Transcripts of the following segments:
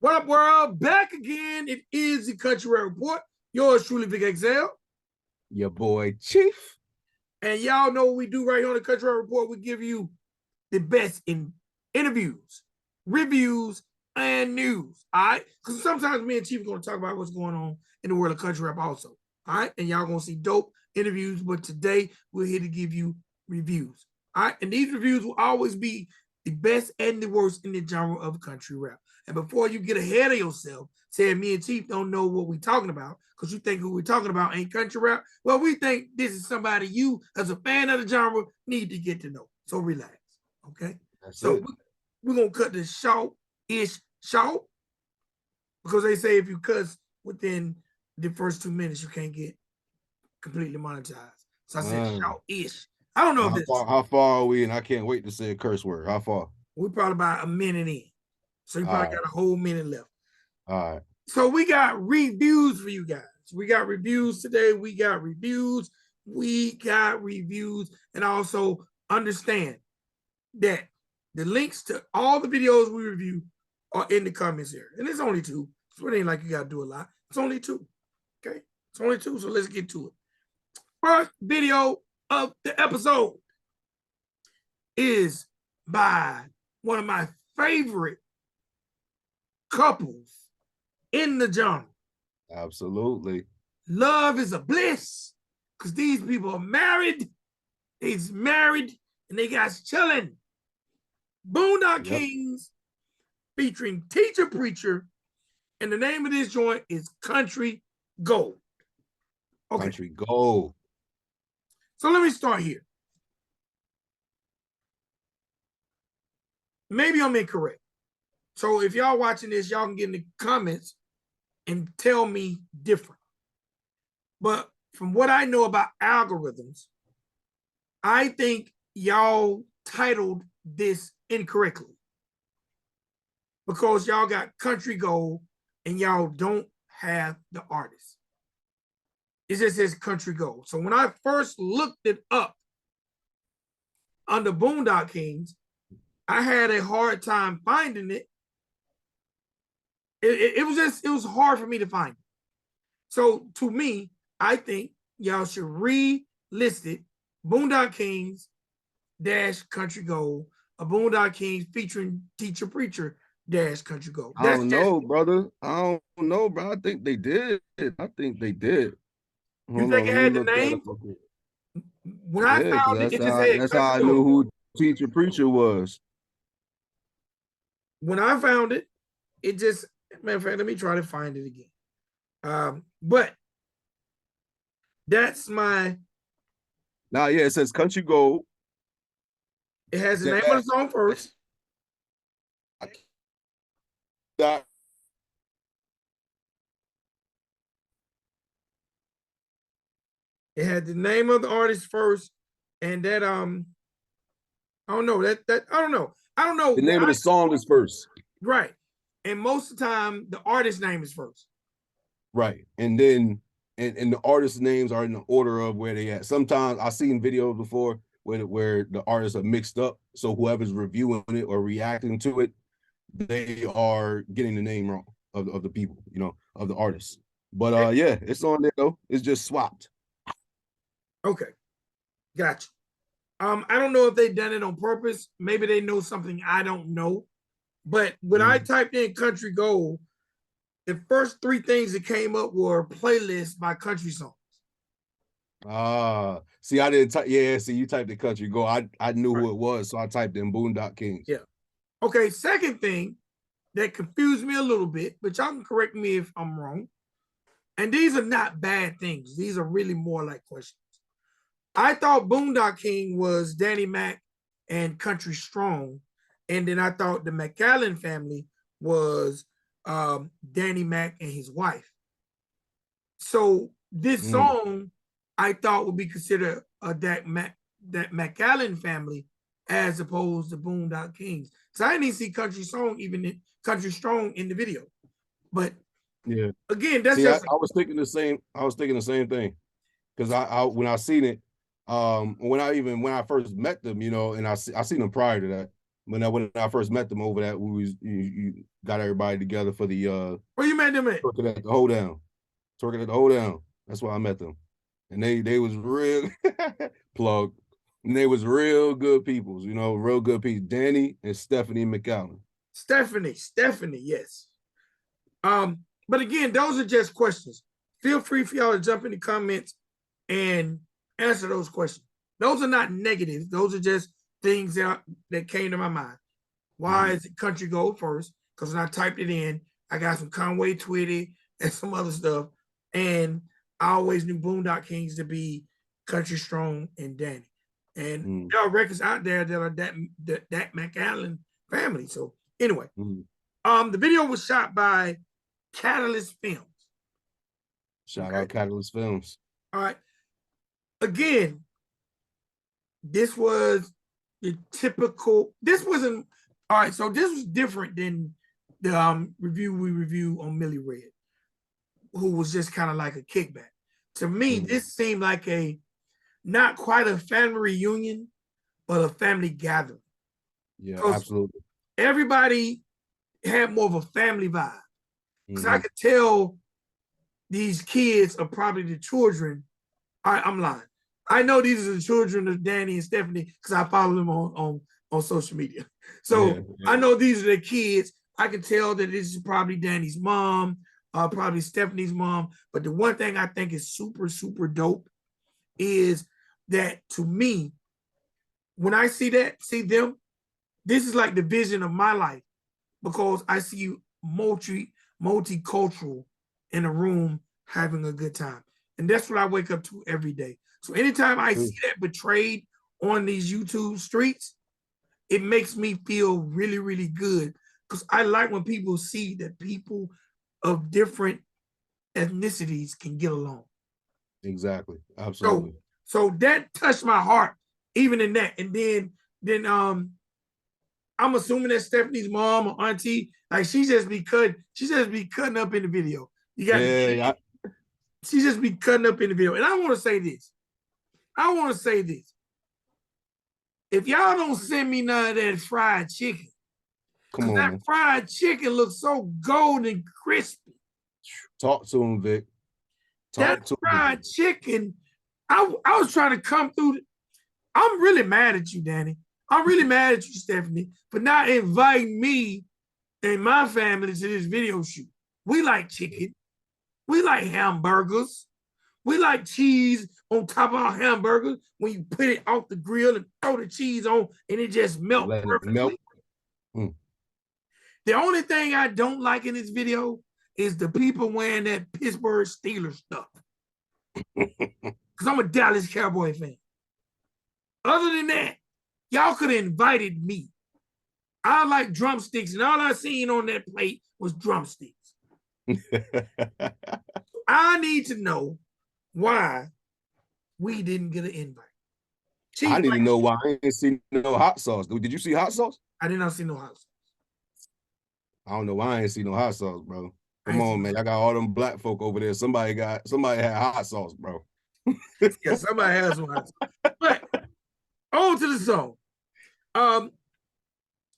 What up, world? Back again. It is the Country Rap Report. Yours truly, Vic and Chief. Your boy, Chief. And y'all know what we do right here on the Country Rap Report. We give you the best in interviews, reviews, and news. All right? Because sometimes me and Chief are going to talk about what's going on in the world of country rap also. All right? And y'all going to see dope interviews. But today, we're here to give you reviews. All right? And these reviews will always be the best and the worst in the genre of country rap. And before you get ahead of yourself, saying me and Chief don't know what we're talking about, because you think who we're talking about ain't country rap, well, we think this is somebody you, as a fan of the genre, need to get to know. So relax, okay? So we're going to cut this short-ish short, because they say if you cuss within the first 2 minutes, you can't get completely monetized. So I said short-ish. I don't know how far are we, and I can't wait to say a curse word. How far? We're probably about a minute in. So you probably got a whole minute left. All right. So we got reviews for you guys. We got reviews today. We got reviews. And also understand that the links to all the videos we review are in the comments here. And it's only 2. So it ain't like you got to do a lot. It's only 2. Okay? It's only 2. So let's get to it. First video of the episode is by one of my favorite couples in the genre. Absolutely. Love is a bliss, because these people are married. He's married and they guys chilling. BoonDock Kingz featuring Teacher Preacher, and the name of this joint is Country Gold. Okay. Country Gold. So let me start here. Maybe I'm incorrect. So if y'all watching this, y'all can get in the comments and tell me different. But from what I know about algorithms, I think y'all titled this incorrectly, because y'all got Country Gold and y'all don't have the artist. It just says Country Gold. So when I first looked it up under BoonDock Kingz, I had a hard time finding it. It was hard for me to find it. So to me, I think y'all should relist it. BoonDock Kingz - Country Gold, a BoonDock Kingz featuring Teacher Preacher - Country Gold. I don't know, brother. I don't know, bro. I think they did. You think it had the name? When I found it, it just said that's how I knew who Teacher Preacher was. When I found it, it just, matter of fact, let me try to find it again. But that's my. Now, yeah, it says Country Gold. It has the name of the song first. It had the name of the artist first, and that I don't know that I don't know. The name of the song is first. Right. And most of the time the artist name is first. Right. And then and the artist names are in the order of where they at. Sometimes I've seen videos before where the artists are mixed up. So whoever's reviewing it or reacting to it, they are getting the name wrong of the people, you know, of the artists. But yeah, it's on there though. It's just swapped. Okay. Gotcha. I don't know if they done it on purpose. Maybe they know something I don't know. But when I typed in Country Gold, the first 3 things that came up were playlists by country songs. See, I didn't type. Yeah, see, you typed in Country Gold. I knew who it was, so I typed in BoonDock Kingz. Yeah. Okay, second thing that confused me a little bit, but y'all can correct me if I'm wrong. And these are not bad things. These are really more like questions. I thought BoonDock King was Danny Mac and Country Strong. And then I thought the McAllen family was Danny Mac and his wife. So this song I thought would be considered that McAllen family as opposed to BoonDock Kingz. So I didn't see Country Strong in the video. But yeah, again, that's I was thinking the same. I was thinking the same thing, because I when I seen it, when I first met them, you know, and I seen them prior to that, when I first met them over that, you got everybody together for the Where you met them at? twerking at the hold down. Twerking at the hold down. That's why I met them. And they was real plug. And they was real good peoples, you know, real good people. Danny and Stephanie McAllen. Stephanie, yes. But again, those are just questions. Feel free for y'all to jump in the comments and answer those questions. Those are not negatives. Those are just things that came to my mind. Why is it country gold first? Because when I typed it in, I got some Conway Twitty and some other stuff. And I always knew Boondock Kings to be Country Strong and Danny. And there are records out there that are that McAllen family. So anyway, the video was shot by Catalyst Films. Shout out Catalyst Films. All right. Again, this was the typical. This wasn't all right. So this was different than the review we reviewed on Millie Red, who was just kind of like a kickback. To me, this seemed like not quite a family reunion, but a family gathering. Yeah, absolutely. Everybody had more of a family vibe. Because I could tell these kids are probably the children. I'm lying. I know these are the children of Danny and Stephanie because I follow them on social media. So I know these are the kids. I can tell that this is probably Danny's mom, probably Stephanie's mom. But the one thing I think is super, super dope is that to me, when I see them, this is like the vision of my life because I see multicultural in a room having a good time. And that's what I wake up to every day. So anytime I see that betrayed on these YouTube streets, it makes me feel really, really good because I like when people see that people of different ethnicities can get along. Exactly. Absolutely. So that touched my heart, even in that. And then I'm assuming that Stephanie's mom or auntie, like she just be cutting up in the video. You got she just be cutting up in the video. And I want to say this. If y'all don't send me none of that fried chicken, because that fried chicken looks so golden crispy. Talk to him, Vic. That fried chicken, I was trying to come through. I'm really mad at you, Danny. I'm really mad at you, Stephanie, for not inviting me and my family to this video shoot. We like chicken. We like hamburgers. We like cheese on top of our hamburgers when you put it off the grill and throw the cheese on and it just melts perfectly. The only thing I don't like in this video is the people wearing that Pittsburgh Steelers stuff. Because I'm a Dallas Cowboy fan. Other than that, y'all could have invited me. I like drumsticks, and all I seen on that plate was drumsticks. I need to know why we didn't get an invite. Chief, I need to know why I didn't see no hot sauce. Did you see hot sauce? I did not see no hot sauce. I don't know why I ain't see no hot sauce, bro. Come on, man. I got all them black folk over there. Somebody had hot sauce, bro. Yeah, somebody has some hot sauce. But on to the song.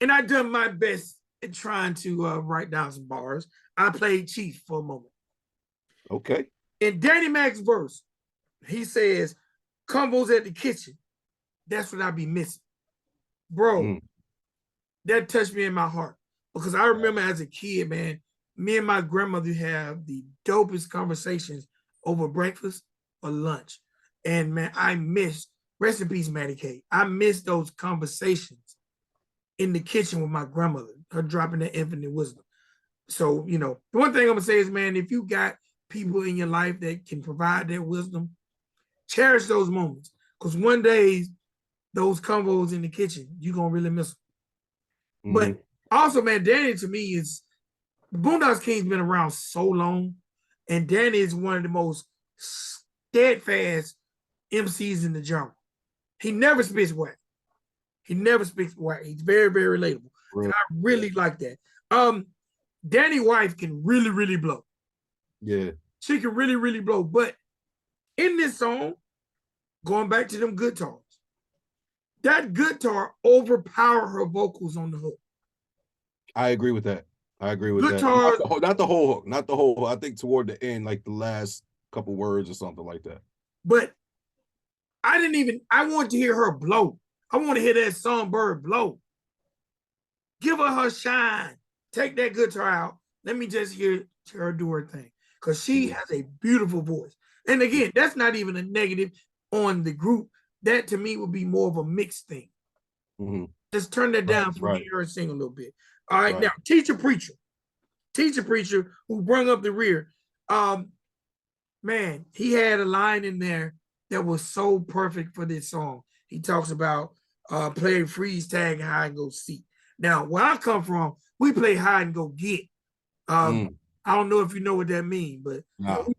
And I done my best in trying to write down some bars. I played Chief for a moment. Okay. In Danny Mac's verse, he says, combos at the kitchen. That's what I be missing. Bro, that touched me in my heart. Because I remember as a kid, man, me and my grandmother have the dopest conversations over breakfast or lunch. And man, I miss, rest in peace, Maddie K. I miss those conversations in the kitchen with my grandmother, her dropping that infinite wisdom. So, you know, the one thing I'm gonna say is, man, if you got people in your life that can provide that wisdom, cherish those moments. Because one day, those combos in the kitchen, you're gonna really miss them. But also, man, Danny to me is, Boondock King's been around so long, and Danny is one of the most steadfast MCs in the genre. He never spits whack. He's very, very relatable. Right. And I really like that. Danny's wife can really, really blow. Yeah. She can really, really blow. But in this song, going back to them guitars, that guitar overpowered her vocals on the hook. I agree with that. I agree with that. Guitar, Not the whole hook, not the whole hook. I think toward the end, like the last couple words or something like that. but I want to hear her blow. I want to hear that songbird blow. Give her shine. Take that guitar out. Let me just hear her do her thing. Because she has a beautiful voice. And again, that's not even a negative on the group. That to me would be more of a mixed thing. Mm-hmm. Just turn that down for me her sing a little bit. All right, now Teacher Preacher who brung up the rear. Man, he had a line in there that was so perfect for this song. He talks about playing freeze tag, hide and go seek. Now, where I come from, we play hide and go get. I don't know if you know what that means, but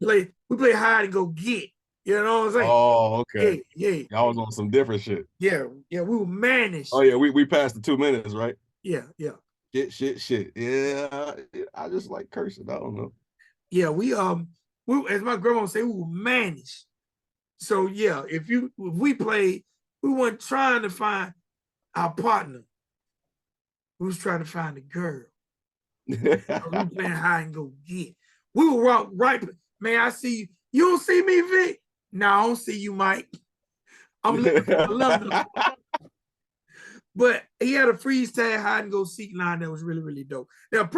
we play hide and go get. You know what I'm saying? Oh, okay. Yeah. Y'all was on some different shit. Yeah, we were managed. Oh yeah, we passed the 2 minutes, right? Yeah. Shit. Yeah, I just like cursing. I don't know. Yeah, we as my grandma would say, we were managed. So yeah, if we played, we weren't trying to find our partner. We was trying to find a girl. We were playing hide and go get. We were right. Man, I see you. You don't see me, Vic? No, I don't see you, Mike. I'm looking for London. But he had a freeze tag hide and go seek line that was really, really dope. Now,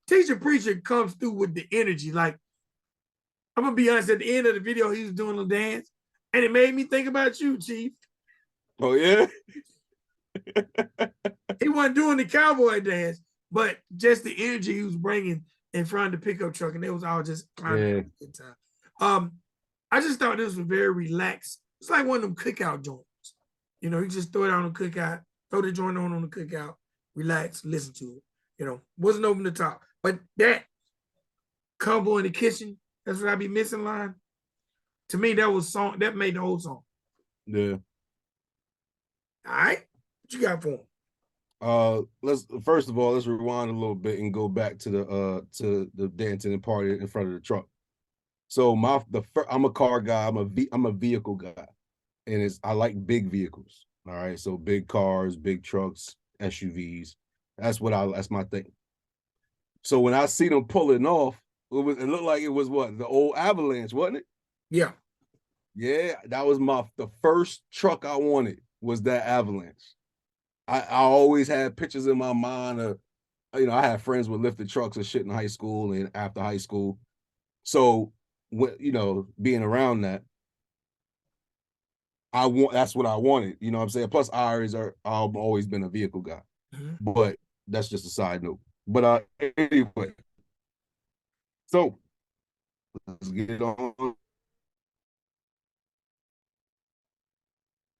Teacher Preacher comes through with the energy. Like, I'm gonna be honest, at the end of the video, he was doing a dance, and it made me think about you, Chief. Oh, yeah? He wasn't doing the cowboy dance, but just the energy he was bringing in front of the pickup truck, and it was all just kind of a good time. I just thought this was very relaxed. It's like one of them cookout joints. You know, you just throw it on the cookout, throw the joint on the cookout, relax, listen to it. You know, wasn't over the top. But that combo in the kitchen, that's what I be missing line. To me, that was song that made the whole song. Yeah. All right. What you got for him? Let's first of all, let's rewind a little bit and go back to the dancing and party in front of the truck. So I'm a car guy, I'm a vehicle guy. And I like big vehicles. All right. So big cars, big trucks, SUVs. That's my thing. So when I see them pulling off, it looked like it was what? The old Avalanche, wasn't it? Yeah. Yeah, that was the first truck I wanted was that Avalanche. I always had pictures in my mind of, you know, I had friends with lifted trucks and shit in high school and after high school. So when, you know, being around that, that's what I wanted. You know what I'm saying? Plus I've always been a vehicle guy. But that's just a side note. But anyway. So let's get it on.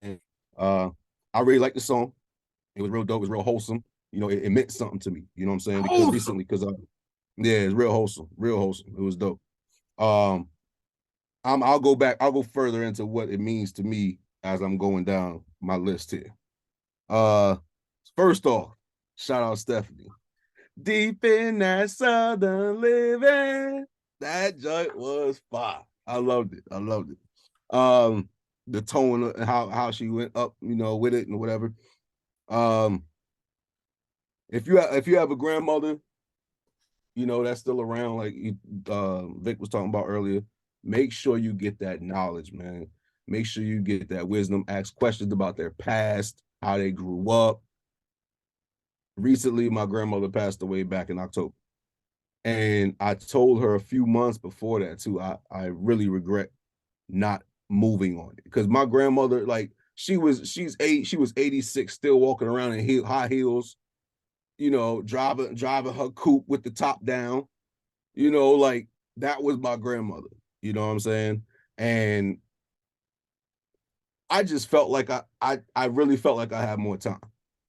And, I really like the song. It was real dope. It was real wholesome. You know, it meant something to me. You know what I'm saying? Because recently, yeah, it's real wholesome. Real wholesome. It was dope. I'll go further into what it means to me as I'm going down my list here. First off, shout out Stephanie. Deep in that southern living. That joint was fire. I loved it. The tone and how she went up, you know, with it and whatever. If you have a grandmother, you know, that's still around, like Vic was talking about earlier, make sure you get that knowledge, man. Make sure you get that wisdom. Ask questions about their past, how they grew up. Recently, my grandmother passed away back in October. And I told her a few months before that too, I really regret not moving on it. Because my grandmother, like, she was 86, still walking around in high heels, you know, driving her coupe with the top down. You know, like, that was my grandmother. You know what I'm saying? And I just felt like I really felt like I had more time.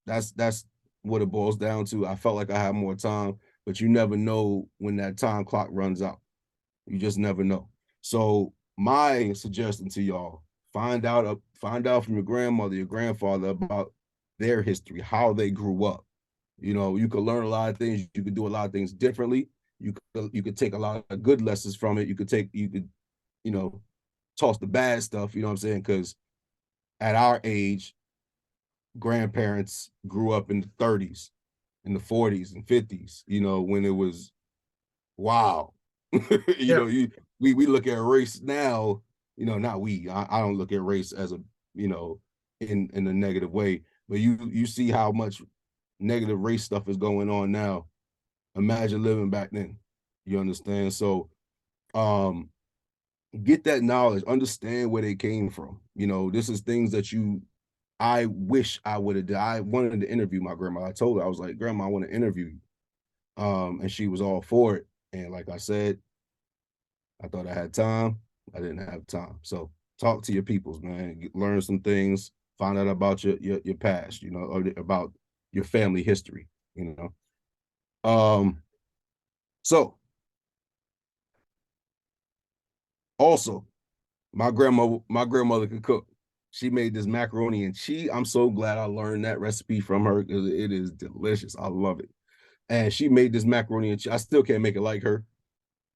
That's what it boils down to. I felt like I had more time, but you never know when that time clock runs out. You just never know. So my suggestion to y'all, find out from your grandmother, your grandfather about their history, how they grew up. You know, you could learn a lot of things. You could do a lot of things differently. You could take a lot of good lessons from it. You could, you know, toss the bad stuff, you know what I'm saying? Because at our age, grandparents grew up in the 30s, in the 40s and 50s, you know, when it was wow. You know, we look at race now, you know, not we. I don't look at race as a, you know, in a negative way, but you see how much negative race stuff is going on now. Imagine living back then. You understand? So get that knowledge, understand where they came from. You know, this is things that I wish I would have done. I wanted to interview my grandma. I told her, I was like, Grandma, I want to interview you. And she was all for it. And like I said, I thought I had time. I didn't have time. So talk to your peoples, man. Learn some things. Find out about your past, you know, or about your family history, you know. So also, my grandmother could cook. She made this macaroni and cheese. I'm so glad I learned that recipe from her because it is delicious. I love it. And she made this macaroni and cheese. I still can't make it like her,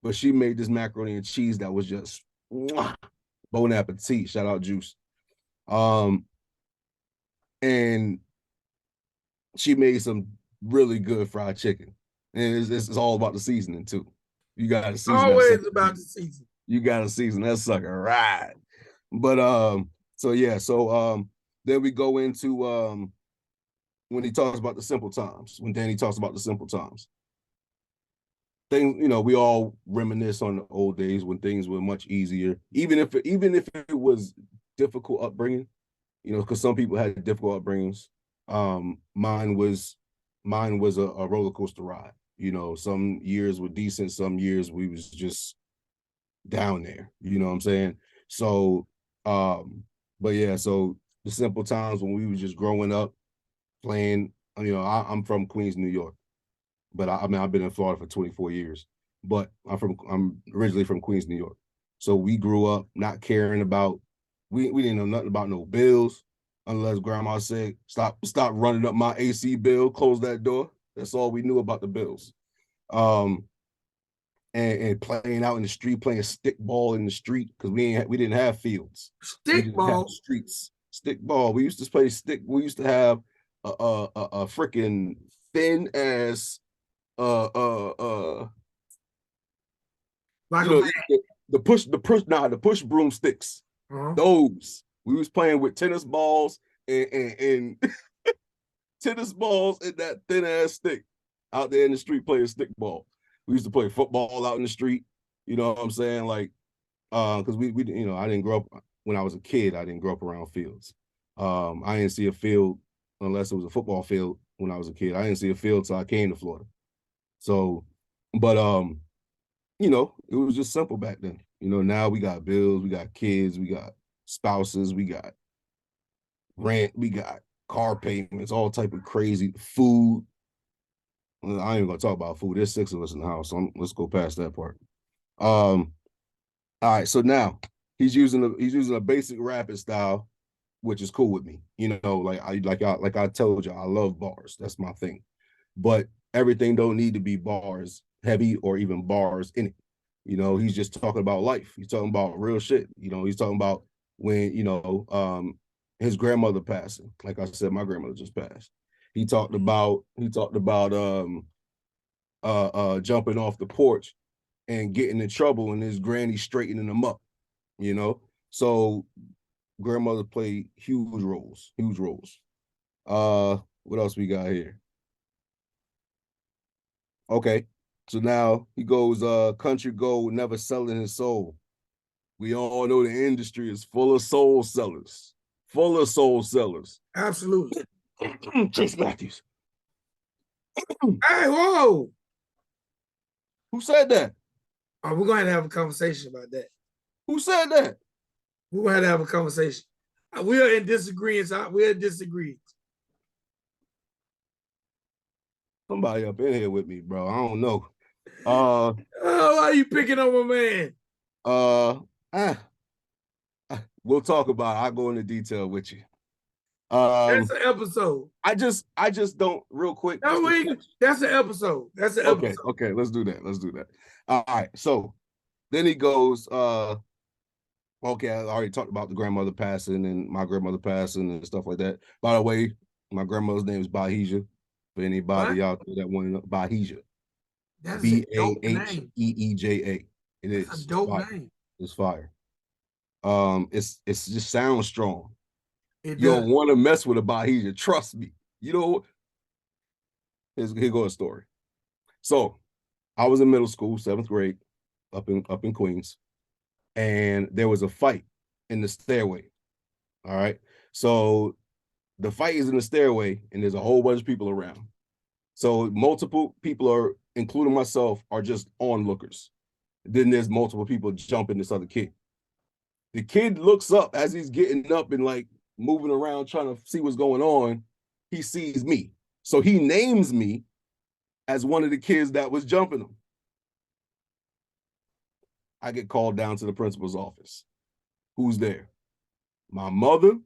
but she made this macaroni and cheese that was just mwah, bon appetit. Shout out Juice. And she made some really good fried chicken. And it's all about the seasoning too. You got to season that. Always about the season. You got to season that sucker right. But so yeah, so then we go into when he talks about the simple times, when Danny talks about the simple times. Things, you know, we all reminisce on the old days when things were much easier, even if it was difficult upbringing, you know, because some people had difficult upbringings. Mine was a roller coaster ride. You know, some years were decent, some years we was just down there. You know what I'm saying? So, but yeah, so the simple times when we were just growing up, playing. You know, I'm from Queens, New York, but I mean I've been in Florida for 24 years, but I'm originally from Queens, New York. So we grew up not caring about we didn't know nothing about no bills unless grandma said stop running up my AC bill, close that door. That's all we knew about the bills. And playing out in the street, playing stick ball in the street because we didn't have fields. Stick ball. Streets. Stick ball. We used to play stick. We used to have a freaking thin ass like you know the push broomsticks. Those we was playing with tennis balls and tennis balls and that thin ass stick out there in the street playing stick ball. We used to play football out in the street. You know what I'm saying? Like, because we you know, I didn't grow up when I was a kid. I didn't grow up around fields. I didn't see a field unless it was a football field when I was a kid. I didn't see a field till I came to Florida. So, but you know, it was just simple back then. You know, now we got bills, we got kids, we got spouses, we got rent, we got car payments, all type of crazy food. I ain't even gonna talk about food. There's 6 of us in the house, so let's go past that part. All right, so now he's using a basic rapping style, which is cool with me. You know, like I told you, I love bars. That's my thing. But everything don't need to be bars heavy or even bars in it. You know, he's just talking about life. He's talking about real shit. You know, he's talking about when, you know, his grandmother passing. Like I said, my grandmother just passed. He talked about jumping off the porch and getting in trouble and his granny straightening him up, you know. So grandmother played huge roles. What else we got here? Okay. So now he goes, country gold, never selling his soul. We all know the industry is full of soul sellers. Absolutely. Chase Matthews. Hey, whoa. Who said that? Oh, we're going to have a conversation about that. Who said that? We're going to have a conversation. We are in disagreements. We're in disagreements. Somebody up in here with me, bro. I don't know. Oh, why are you picking on my man? We'll talk about it. I'll go into detail with you. That's an episode. I just don't real quick. No, that's an episode. That's an episode. Okay, let's do that. All right. So then he goes, okay, I already talked about the grandmother passing and my grandmother passing and stuff like that. By the way, My grandmother's name is Bahija. For anybody What? out there that want to know, Bahija. That's a dope name. Baheeja. It That's a is. It's dope fire. name. It's fire. It's just sounds strong. It You does. don't want to mess with a Bahija. Trust me. You know, here goes a story. So I was in middle school, 7th grade, up in Queens, and there was a fight in the stairway. All right. So the fight is in the stairway, and there's a whole bunch of people around. So multiple people are, including myself, are just onlookers. Then there's multiple people jumping this other kid. The kid looks up as he's getting up and like moving around trying to see what's going on. He sees me. So he names me as one of the kids that was jumping him. I get called down to the principal's office. Who's there? My mother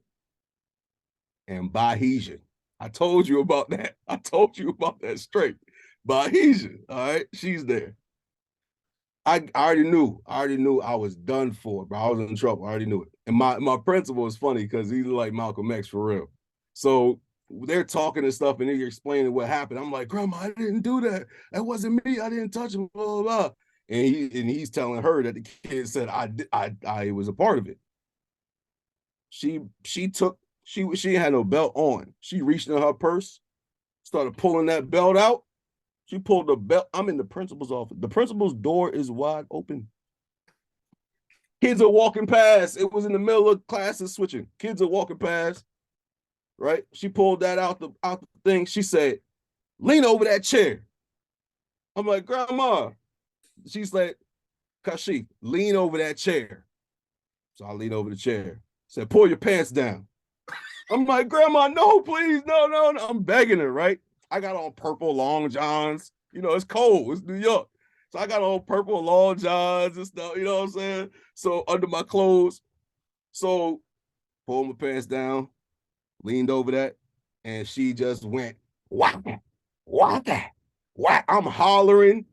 and Bahija. I told you about that. I told you about that straight. Bahija, all right? She's there. I already knew. I already knew I was done for, bro. I was in trouble. I already knew it. And my principal was funny because he's like Malcolm X for real. So they're talking and stuff, and they're explaining what happened. I'm like, Grandma, I didn't do that. That wasn't me. I didn't touch him. Blah blah blah. And he's telling her that the kid said I was a part of it. She had no belt on. She reached in her purse, started pulling that belt out. She pulled the belt. I'm in the principal's office. The principal's door is wide open. Kids are walking past. It was in the middle of classes switching. Kids are walking past. Right? She pulled that out the thing. She said, "Lean over that chair." I'm like, Grandma. She's like, Kashif, lean over that chair. So I lean over the chair. Said, pull your pants down. I'm like, Grandma, no, please, no, no, no. I'm begging her, right? I got on purple long johns. You know, it's cold. It's New York. So I got on purple long johns and stuff, you know what I'm saying? So under my clothes. So pulled my pants down, leaned over that, and she just went, whack, whack, whack. I'm hollering.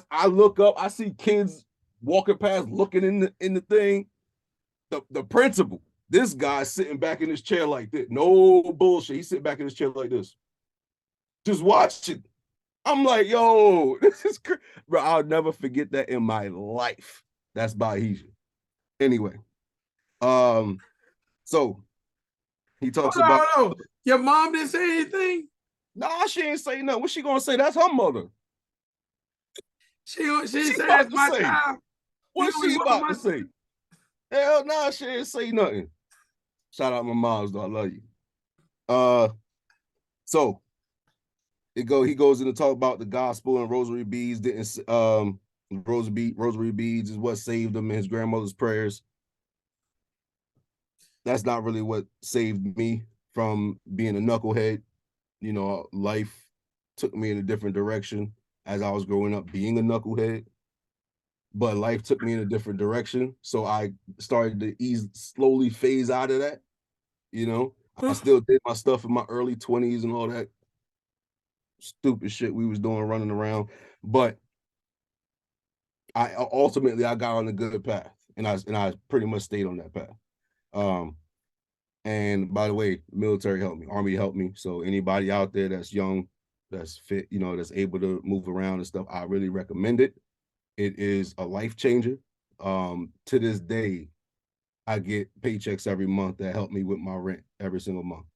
I look up, I see kids walking past, looking in the thing. The principal, this guy sitting back in his chair like this. No bullshit. He's sitting back in his chair like this. Just watching. I'm like, yo, this is crazy. Bro, I'll never forget that in my life. That's Bahija. Anyway, so he talks Hold on, about, hold on. Your mom didn't say anything? nah, she ain't say nothing. What's she gonna say? That's her mother. She didn't She say about that's to my say. child. You What's was she whooping about my to say? Hell nah, she didn't say nothing. Shout out my moms, though. I love you. So he goes in to talk about the gospel and rosary beads didn't rosary beads is what saved him in his grandmother's prayers. That's not really what saved me from being a knucklehead. You know, life took me in a different direction as I was growing up being a knucklehead. But life took me in a different direction. So I started to slowly phase out of that. You know, I still did my stuff in my early 20s and all that stupid shit we was doing running around. But I ultimately I got on a good path and I pretty much stayed on that path. And by the way, military helped me, Army helped me. So anybody out there that's young, that's fit, you know, that's able to move around and stuff, I really recommend it. It is a life changer. To this day, I get paychecks every month that help me with my rent every single month.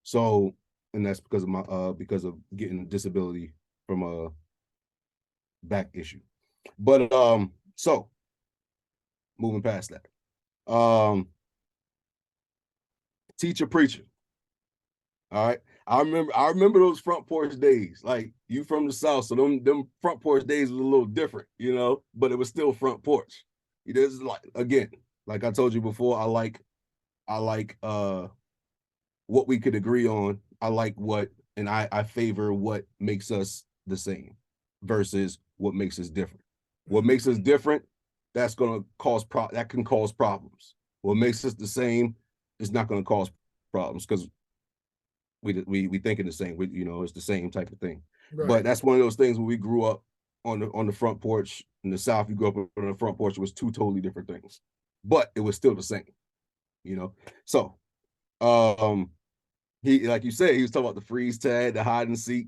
So, and that's because of getting a disability from a back issue. But so moving past that. Teacher preacher. All right. I remember those front porch days. Like you from the South, so them front porch days was a little different, you know, but it was still front porch. It is like again, like I told you before, I like what we could agree on. I like what and I favor what makes us the same versus what makes us different. What makes us different, that's gonna that can cause problems. What makes us the same is not gonna cause problems because we thinking the same. You know, it's the same type of thing. Right. But that's one of those things when we grew up on the front porch in the South. You grew up on the front porch. It was two totally different things, but it was still the same. You know. So, he, like you said, he was talking about the freeze tag, the hide and seek,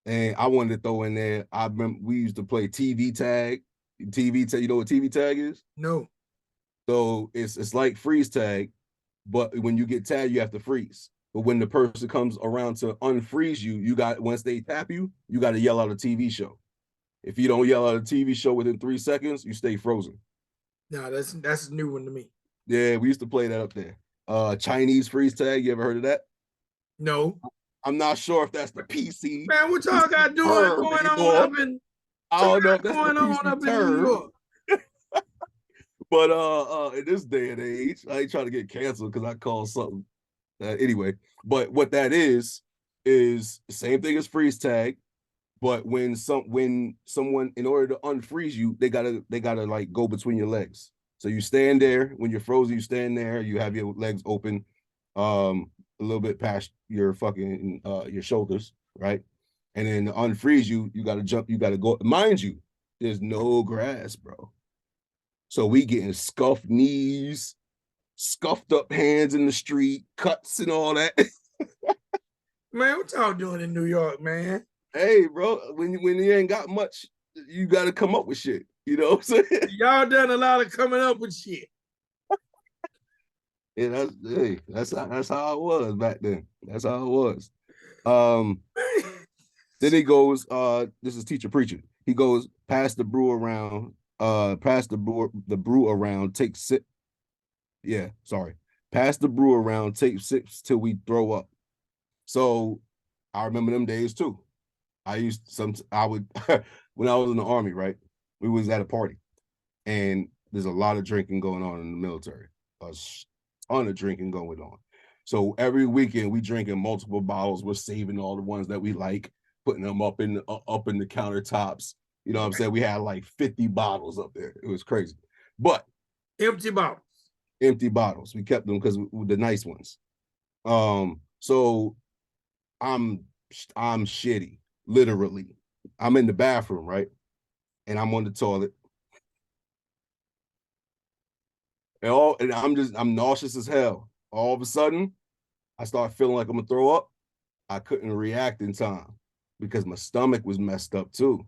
and I wanted to throw in there. I remember we used to play TV tag. TV tag, you know what TV tag is? No. So it's like freeze tag, but when you get tagged, you have to freeze. But when the person comes around to unfreeze you, you got once they tap you, you got to yell out a TV show. If you don't yell out a TV show within 3 seconds, you stay frozen. No, that's a new one to me. Yeah, we used to play that up there. Chinese freeze tag. You ever heard of that? No. I'm not sure if that's the PC, Man, what y'all got doing term going on anymore. up in I what don't know y'all if that's the going on PC up in New term, York? but in this day and age, I ain't trying to get canceled because I called something. Anyway, but what that is the same thing as freeze tag. But when someone, in order to unfreeze you, they gotta like go between your legs. So you stand there when you're frozen. You stand there. You have your legs open, a little bit past your fucking your shoulders, right? And then to unfreeze you, you gotta jump. You gotta go. Mind you, there's no grass, bro. So we getting scuffed knees, scuffed up hands in the street, cuts and all that. Man, what y'all doing in New York, man? Hey, bro, when you ain't got much, you got to come up with shit. You know what I'm saying? Y'all done a lot of coming up with shit. Yeah, that's how it was back then. That's how it was. Um, then he goes, this is teacher preaching. He goes, pass the brew around, pass the brew around, take sip. Yeah, sorry. Pass the brew around, take sips till we throw up. So I remember them days too. I would when I was in the army, right? We was at a party and there's a lot of drinking going on in the military. A ton of drinking going on. So every weekend we drinking multiple bottles. We're saving all the ones that we like, putting them up in the countertops. You know what I'm saying? We had like 50 bottles up there. It was crazy. But Empty bottles. empty bottles. We kept them because the nice ones. So I'm I'm shitty, literally. I'm in the bathroom, right? And I'm on the toilet. And I'm nauseous as hell. All of a sudden, I start feeling like I'm gonna throw up. I couldn't react in time because my stomach was messed up too.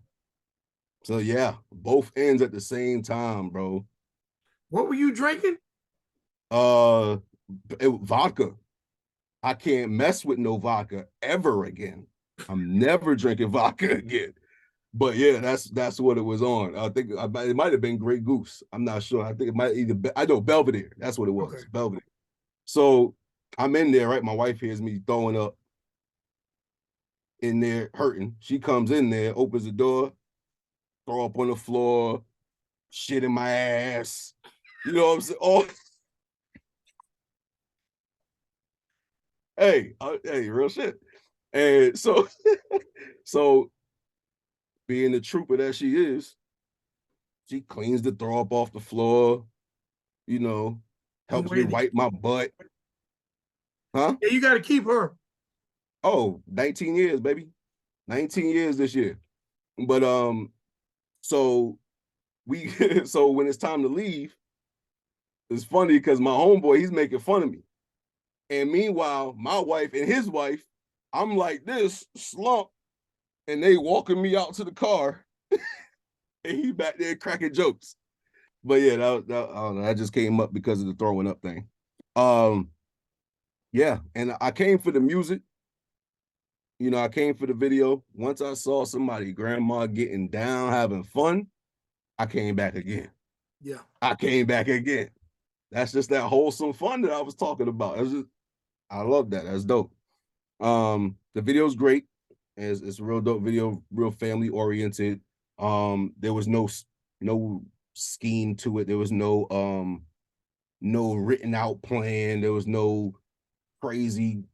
So yeah, both ends at the same time, bro. What were you drinking? Uh Vodka. I can't mess with no vodka ever again. I'm never drinking vodka again. But yeah, that's what it was on. I think it might have been Grey Goose. I'm not sure. I think it might either I know Belvedere. That's what it was. Okay. Belvedere. So I'm in there, right? My wife hears me throwing up in there, hurting. She comes in there, opens the door, throw up on the floor, shit in my ass. You know what I'm saying? Oh, hey, real shit. And so, so being the trooper that she is, she cleans the throw up off the floor, you know, I'm helps me waiting. wipe my butt. Huh? Yeah, you got to keep her. Oh, 19 years, baby. 19 years this year. But so we so when it's time to leave, it's funny because my homeboy, he's making fun of me. And meanwhile, my wife and his wife, I'm like this, slump, and they walking me out to the car, and he back there cracking jokes. But yeah, I don't know, that just came up because of the throwing up thing. Um, yeah, and I came for the music. You know, I came for the video. Once I saw somebody, grandma getting down, having fun, I came back again. Yeah. I came back again. That's just that wholesome fun that I was talking about. I love that. That's dope. The video's great. It's a real dope video, real family oriented. There was no scheme to it. There was no written out plan. There was no crazy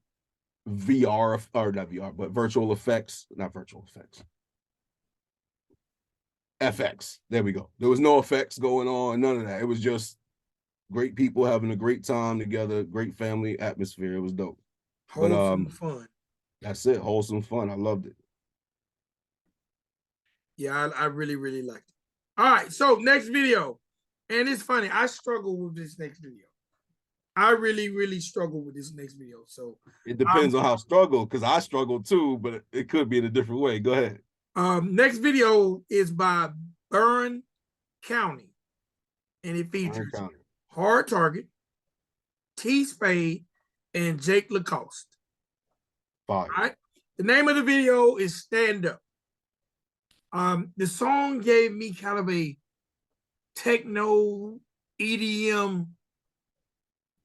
VR or not VR, but virtual effects, not virtual effects. FX. There we go. There was no effects going on, none of that. It was just great people having a great time together, great family atmosphere. It was dope. But Wholesome fun. that's it. Wholesome fun. I loved it. Yeah, I really, really liked it. All right, so next video. And it's funny, I struggle with this next video. I really, really struggle with this next video. So It depends on how struggle, because I struggle too, but it could be in a different way. Go ahead. next video is by Burn County, and it Warren features County. Hard Target, T.Spade, and Jake Lacoste. Fire. All right. The name of the video is Stand Up. The song gave me kind of a techno EDM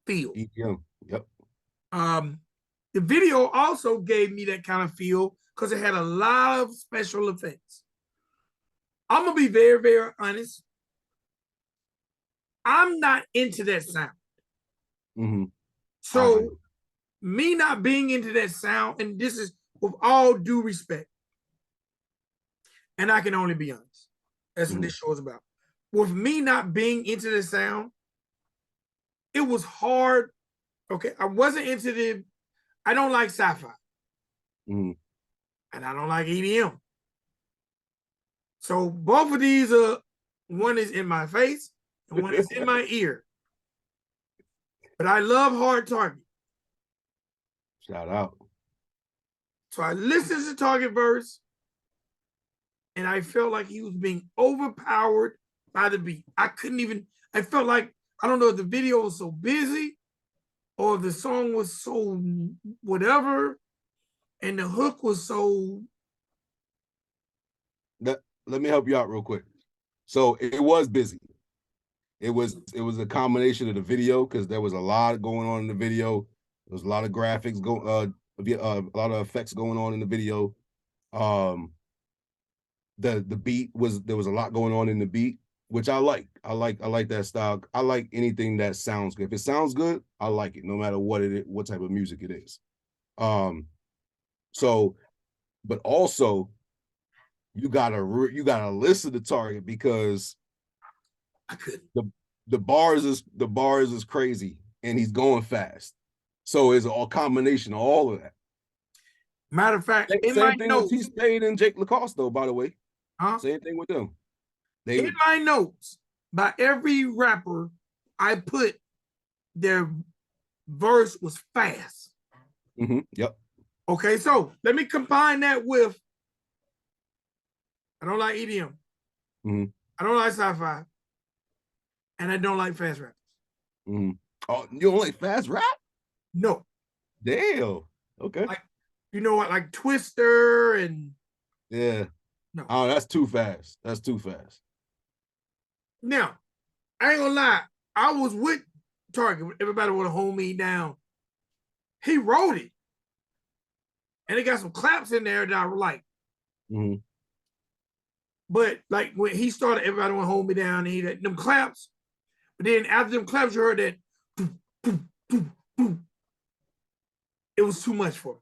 feel. EDM. Yep. The video also gave me that kind of feel because it had a lot of special effects. I'm gonna be very, very honest. I'm not into that sound. Mm-hmm. So me not being into that sound, and this is with all due respect, and I can only be honest. That's what this show is about. With me not being into the sound, it was hard. Okay, I wasn't into the. I don't like sci-fi, and I don't like EDM. So both of these are, one is in my face and one is in my ear. But I love Hard Target. Shout out. So I listened to Target verse, and I felt like he was being overpowered by the beat. I felt like, I don't know if the video was so busy or the song was so whatever, and the hook was so. Let me help you out real quick. So it was busy. It was a combination of the video, because there was a lot going on in the video. There was a lot of graphics a lot of effects going on in the video. The beat there was a lot going on in the beat, which I like. I like that style. I like anything that sounds good. If it sounds good, I like it, no matter what type of music it is. So, but also you gotta listen to Target, because I couldn't. The bars is crazy, and he's going fast. So it's a combination of all of that. Matter of fact, same thing with T.Spade and Jake Lacoste, though, by the way. Same thing with them. In my notes, by every rapper, I put their verse was fast. Yep. Okay, so let me combine that with, I don't like EDM. I don't like sci-fi. And I don't like fast rappers. Oh, you don't like fast rap? No. Damn. Okay. Like, you know what, like Twister and. Yeah. No. Oh, that's too fast. That's too fast. Now, I ain't gonna lie. I was with Target. Everybody want to hold me down. He wrote it. And it got some claps in there that I like. But like when he started, everybody want to hold me down. And he had them claps. But then after them claps, you heard that. Boom, boom, boom, boom. It was too much for me.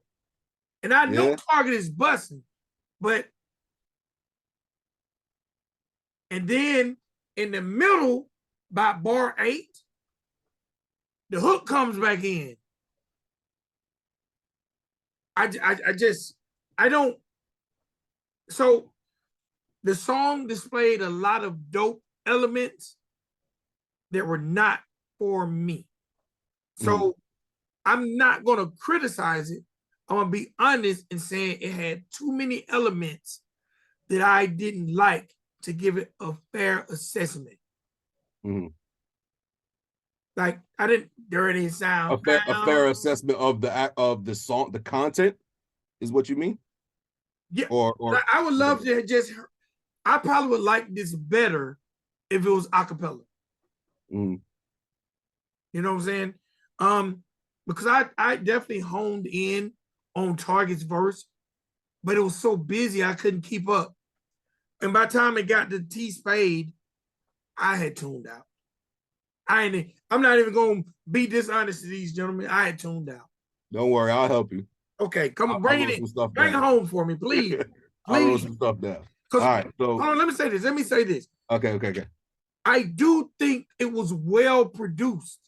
And I know Target is busting, but. And then in the middle, by bar 8, the hook comes back in. I don't. So the song displayed a lot of dope elements that were not for me. So I'm not going to criticize it. I'm going to be honest in saying it had too many elements that I didn't like to give it a fair assessment. Like I didn't dirty sound. A fair assessment of the song, the content is what you mean? Yeah. Or I would love to just. I probably would like this better if it was acapella. You know what I'm saying? Because I definitely honed in on Target's verse, but it was so busy I couldn't keep up. And by the time it got to T.Spade, I had tuned out. I'm not even going to be dishonest to these gentlemen. I had tuned out. Don't worry, I'll help you. Okay, come on, bring it in. Bring it home for me, please. I'll roll some stuff down. All right, so hold on, let me say this. Okay. I do think it was well produced.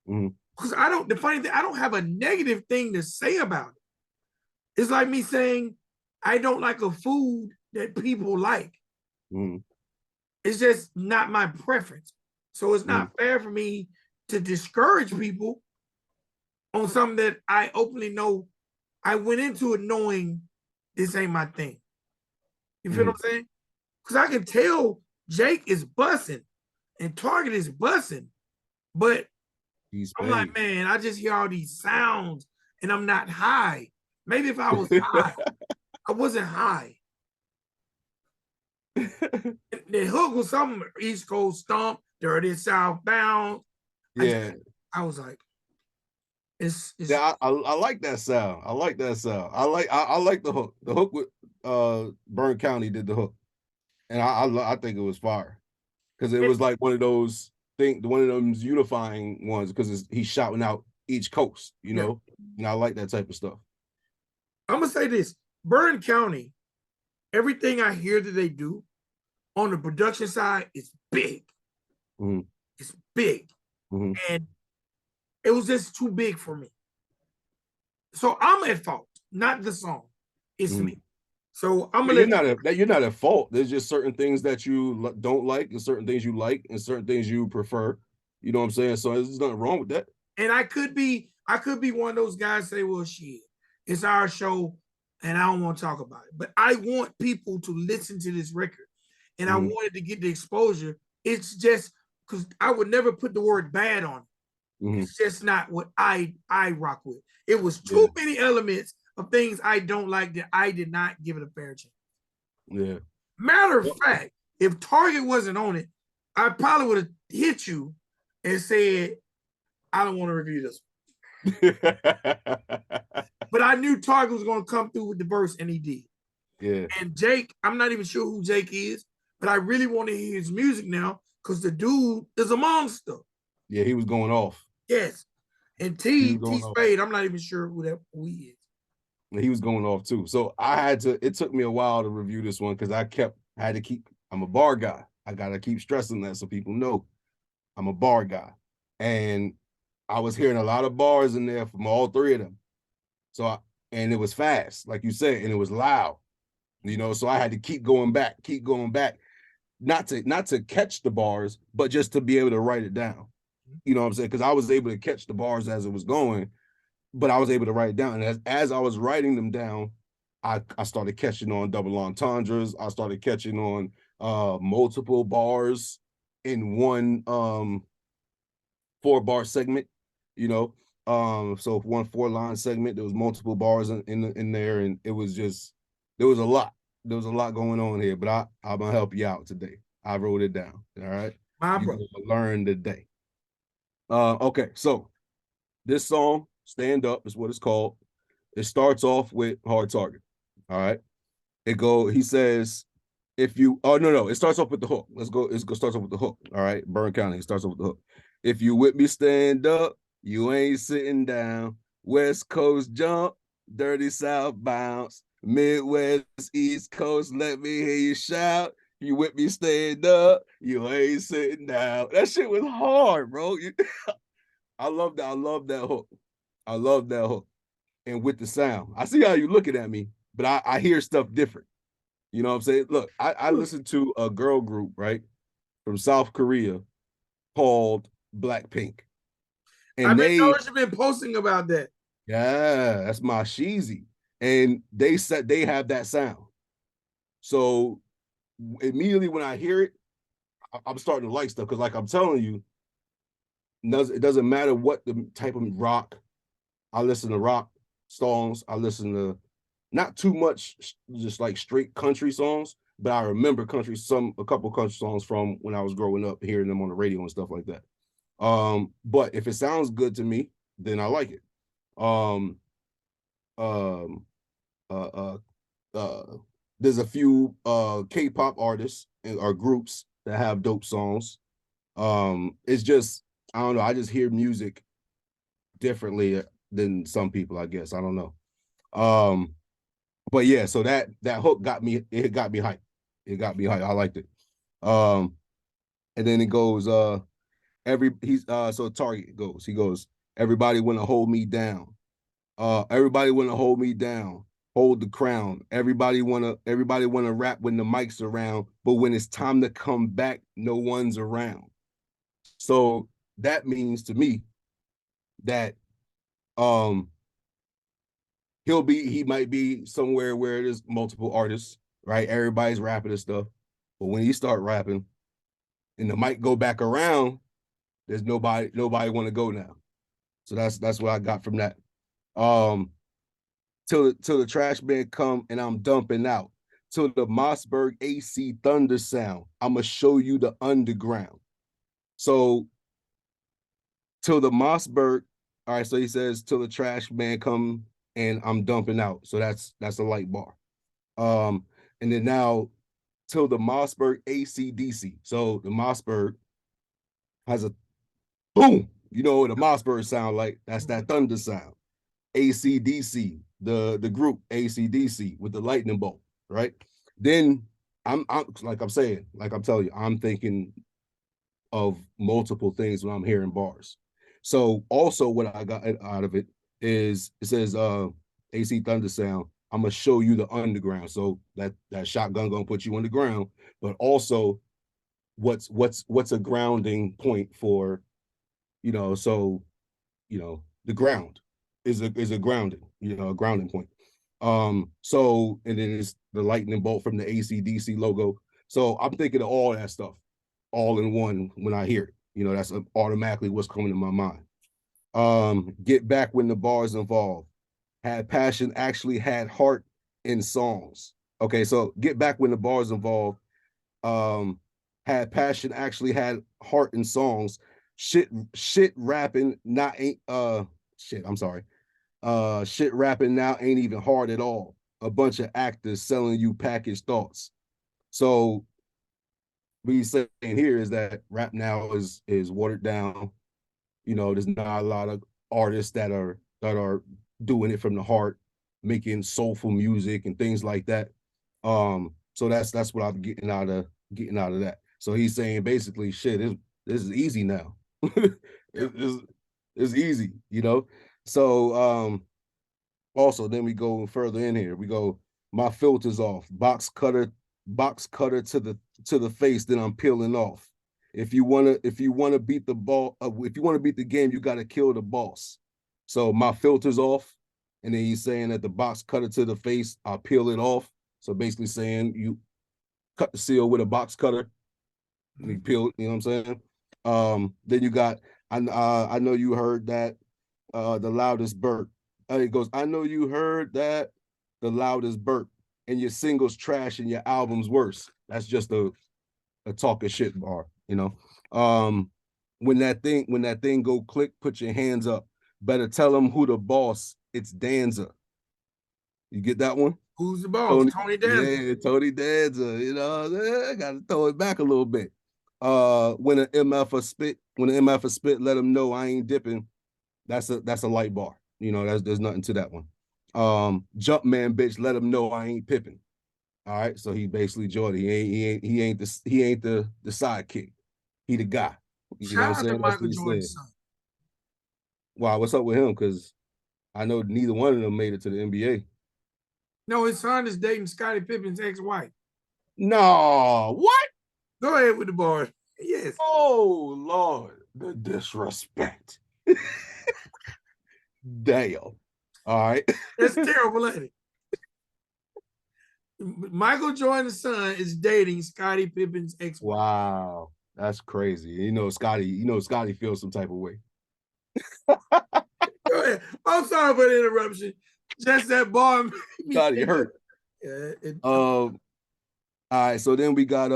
Because the funny thing, I don't have a negative thing to say about it. It's like me saying I don't like a food that people like. It's just not my preference. So it's not fair for me to discourage people on something that I openly know I went into it knowing this ain't my thing. You feel what I'm saying? Because I can tell Jake is bussing and Target is bussing, but I'm like, man, I just hear all these sounds and I'm not high. Maybe if I was high, I wasn't high. The hook was some East Coast stomp, dirty southbound. Yeah. I was like, it's yeah, I like that sound. I like that sound. I like the hook. The hook with Burn County did the hook. And I think it was fire. Because it was like one of those one of those unifying ones, because he's shouting out each coast, you know. And I like that type of stuff. I'm gonna say this: Burn County, everything I hear that they do on the production side is big. It's big, and it was just too big for me. So I'm at fault, not the song. It's me. So I'm gonna you're not at fault. There's just certain things that you don't like, and certain things you like, and certain things you prefer. You know what I'm saying? So there's nothing wrong with that. And I could be one of those guys say, well, shit, it's our show, and I don't want to talk about it. But I want people to listen to this record, and I wanted to get the exposure. It's just because I would never put the word bad on it. It's just not what I rock with. It was too many elements of things I don't like that I did not give it a fair chance. Yeah. Matter of fact, if Target wasn't on it, I probably would have hit you and said, I don't want to review this one. But I knew Target was going to come through with the verse, and he did. Yeah. And Jake, I'm not even sure who Jake is, but I really want to hear his music now because the dude is a monster. Yeah, he was going off. Yes. And T.Spade, I'm not even sure who he is. He was going off too. So it took me a while to review this one because I'm a bar guy. I got to keep stressing that so people know I'm a bar guy. And I was hearing a lot of bars in there from all three of them. And it was fast, like you said, and it was loud, you know, so I had to keep going back, not to catch the bars, but just to be able to write it down. You know what I'm saying? Because I was able to catch the bars as it was going, but I was able to write it down. And as I was writing them down, I started catching on double entendres. I started catching on multiple bars in one 4-bar segment, you know. So 1 4-line segment, there was multiple bars in there, and it was just there was a lot going on here. But I'm gonna help you out today. I wrote it down. All right, you gonna learn today. Okay, so this song, Stand Up, is what it's called. It starts off with Hard Target. All right. He says, it starts off with the hook. Starts off with the hook. All right. Burn County, it starts off with the hook. If you with me, stand up, you ain't sitting down. West Coast jump, dirty South bounce. Midwest, East Coast, let me hear you shout. You with me, stand up, you ain't sitting down. That shit was hard, bro. I love that. I love that hook. I love that hook. And with the sound, I see how you looking at me, but I hear stuff different. You know what I'm saying? Look, I listened to a girl group, right, from South Korea called Blackpink. And I've been noticing you've been posting about that. Yeah, that's my Sheezy. And they said they have that sound. So immediately when I hear it, I'm starting to like stuff because, like I'm telling you, it doesn't matter what the type of rock. I listen to rock songs. I listen to not too much just like straight country songs, but I remember a couple country songs from when I was growing up, hearing them on the radio and stuff like that. But if it sounds good to me, then I like it. There's a few K-pop artists or groups that have dope songs. It's just, I don't know, I just hear music differently than some people, I guess. I don't know. But yeah, so that hook got me hyped. It got me hyped. I liked it. And then it goes, so Target goes, he goes, everybody wanna hold me down. Everybody wanna hold me down. Hold the crown. Everybody wanna rap when the mic's around, but when it's time to come back, no one's around. So that means to me that um he might be somewhere where there's multiple artists, right? Everybody's rapping and stuff. But when he start rapping and the mic go back around, there's nobody want to go now. So that's what I got from that. Till the trash man come and I'm dumping out. Till the Mossberg AC thunder sound. I'ma show you the underground. So till the Mossberg, all right, so he says till the trash man come and I'm dumping out. So that's a light bar. And then now till the Mossberg ACDC. So the Mossberg has a boom. You know what the Mossberg sound like? That's that thunder sound. ACDC, the group ACDC with the lightning bolt, right? Then I'm like I'm saying, like I'm telling you, I'm thinking of multiple things when I'm hearing bars. So also what I got out of it is it says AC Thunder Sound. I'm gonna show you the underground. So that shotgun gonna put you on the ground, but also what's a grounding point for, so the ground is a grounding, a grounding point. So and then it's the lightning bolt from the ACDC logo. So I'm thinking of all that stuff all in one when I hear it. That's automatically what's coming to my mind. Get back when the bars involved. Had passion, actually had heart in songs. Okay, so get back when the bars involved. Had passion, actually had heart in songs. Shit rapping, not ain't shit, I'm sorry. Shit rapping now ain't even hard at all. A bunch of actors selling you packaged thoughts. So what he's saying here is that rap now is watered down. There's not a lot of artists that are doing it from the heart, making soulful music and things like that. So that's what I'm getting out of that. So he's saying basically, shit, this is easy now. It's easy, So also then we go further in here. We go, my filter's off, box cutter to the face, then I'm peeling off. If you wanna beat the ball, if you want to beat the game, you gotta kill the boss. So my filter's off, and then he's saying that the box cutter to the face, I'll peel it off. So basically saying you cut the seal with a box cutter, and you peel, you know what I'm saying? Then you got, I know you heard that the loudest burp. It goes, I know you heard that the loudest burp, and your singles trash and your albums worse. That's just a talking shit bar, when that thing go click, put your hands up. Better tell them who the boss. It's Danza. You get that one? Who's the boss? Tony Danza. Yeah, Tony Danza. I gotta throw it back a little bit. When an MF spit, let them know I ain't dipping. That's a light bar. There's nothing to that one. Jump man, bitch, let him know I ain't pipping. All right, so he basically Jordy. He ain't the sidekick. He the guy. You know what I'm saying? That's what he said. Wow, what's up with him? Because I know neither one of them made it to the NBA. No, his son is dating Scottie Pippen's ex-wife. No, what? Go ahead with the bar. Yes. Oh Lord, the disrespect. Damn. All right. That's terrible, ain't it? Michael Jordan's son is dating Scottie Pippen's ex-wife. Wow, that's crazy. Scottie feels some type of way. Go ahead. I'm sorry for the interruption. Just that bar. Scottie hurt. Yeah. All right, so then we got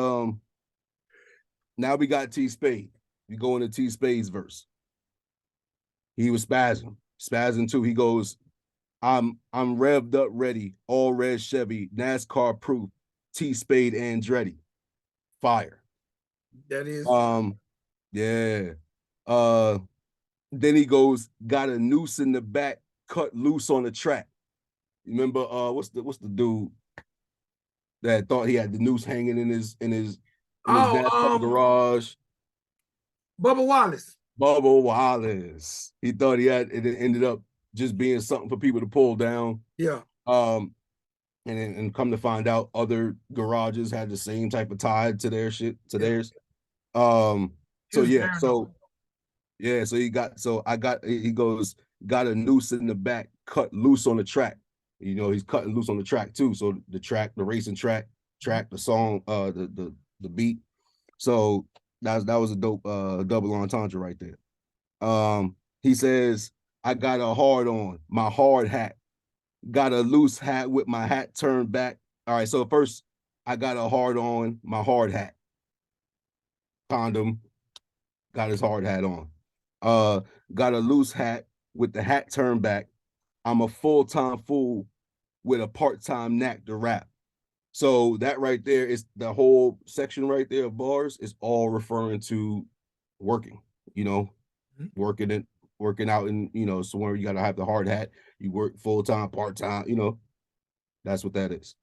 now we got T.Spade. We go into T.Spade's verse. He was spazzing too. He goes, I'm revved up, ready, all red Chevy, NASCAR proof, T.Spade Andretti, fire. That is. Yeah. Then he goes, got a noose in the back, cut loose on the track. Remember, what's the dude that thought he had the noose hanging in his NASCAR garage? Bubba Wallace. Bubba Wallace. He thought he had it. Ended up just being something for people to pull down. Yeah. And come to find out, other garages had the same type of tie to their shit, to theirs. So yeah, so Yeah, so he goes, got a noose in the back, cut loose on the track. You know, he's cutting loose on the track too. So the racing track, the song, the beat. So that was a dope double entendre right there. He says, I got a hard on, my hard hat. Got a loose hat with my hat turned back. All right, so first, I got a hard on, my hard hat. Condom, got his hard hat on. Got a loose hat with the hat turned back. I'm a full-time fool with a part-time knack to rap. So that right there is the whole section right there of bars is all referring to working, you know, working out in, you know, somewhere you gotta have the hard hat, you work full-time, part-time, you know, that's what that is.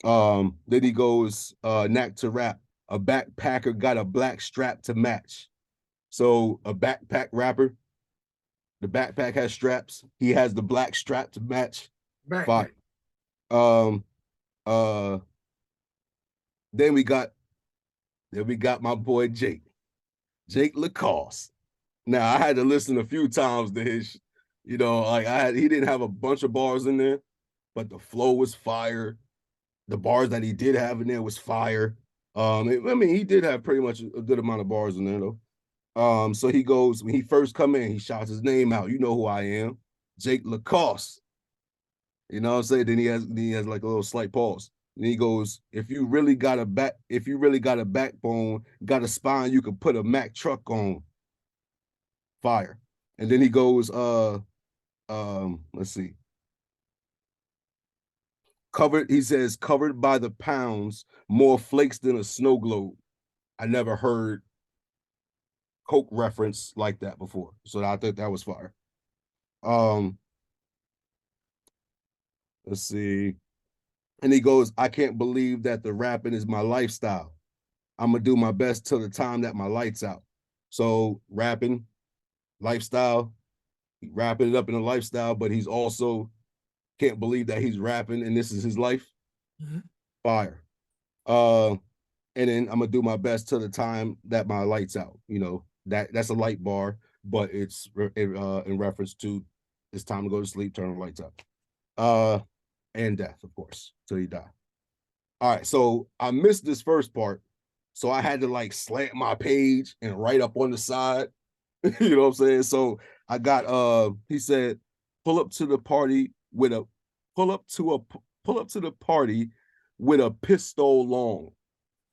Then he goes, knack to rap. A backpacker got a black strap to match. So a backpack rapper, the backpack has straps. He has the black strap to match. Backpack. Um, then we got my boy Jake Lacoste. Now I had to listen a few times to his, you know, like he didn't have a bunch of bars in there, but the flow was fire. The bars that he did have in there was fire. I mean, he did have pretty much a good amount of bars in there though. So he goes, when he first come in, he shouts his name out. You know who I am, Jake Lacoste. You know what I'm saying? Then he has like a little slight pause. And he goes, if you really got a backbone, got a spine, you could put a Mack truck on. Fire. And then he goes, let's see. He says, covered by the pounds, more flakes than a snow globe. I never heard Coke reference like that before. So I think that was fire. Let's see. And he goes, I can't believe that the rapping is my lifestyle. I'm gonna do my best till the time that my lights out. So rapping, lifestyle, wrapping it up in a lifestyle, but he's also can't believe that he's rapping and this is his life. Mm-hmm. Fire. And then I'm gonna do my best till the time that my lights out. You know, that's a light bar, but it's in reference to it's time to go to sleep, turn the lights up. And death, of course, till you die. All right, so I missed this first part, so I had to like slant my page and write up on the side. You know what I'm saying? So I got he said, pull up to the party with a pistol long.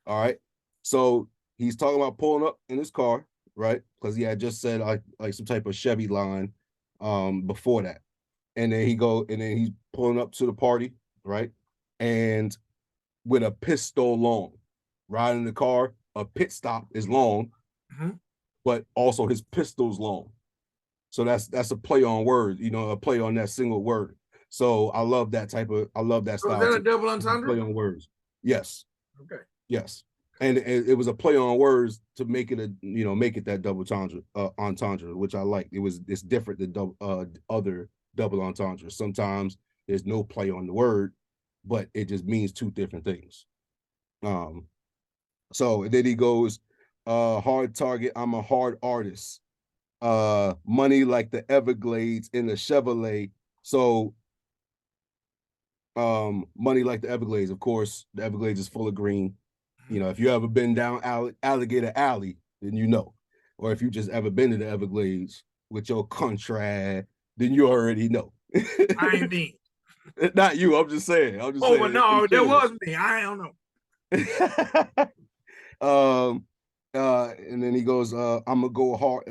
All right. So he's talking about pulling up in his car, right? Because he had just said like some type of Chevy line before that. And then he's pulling up to the party, right? And with a pistol long, riding the car, a pit stop is long, but also his pistol's long. So that's a play on words, you know, a play on that single word. So I love that style. Is that a double entendre? Play on words. Yes. Okay. Yes. And it was a play on words to make it that double entendre, which I like. It's different than other double entendres. Sometimes there's no play on the word, but it just means two different things. So then he goes, hard target, I'm a hard artist. Money like the Everglades in the Chevrolet. So money like the Everglades, of course, the Everglades is full of green. You know, if you ever been down Alligator Alley, then you know. Or if you just ever been to the Everglades with your country, then you already know. I ain't been. Not you, I'm just saying. But no, that was me. I don't know. And then he goes, I'm gonna go hard,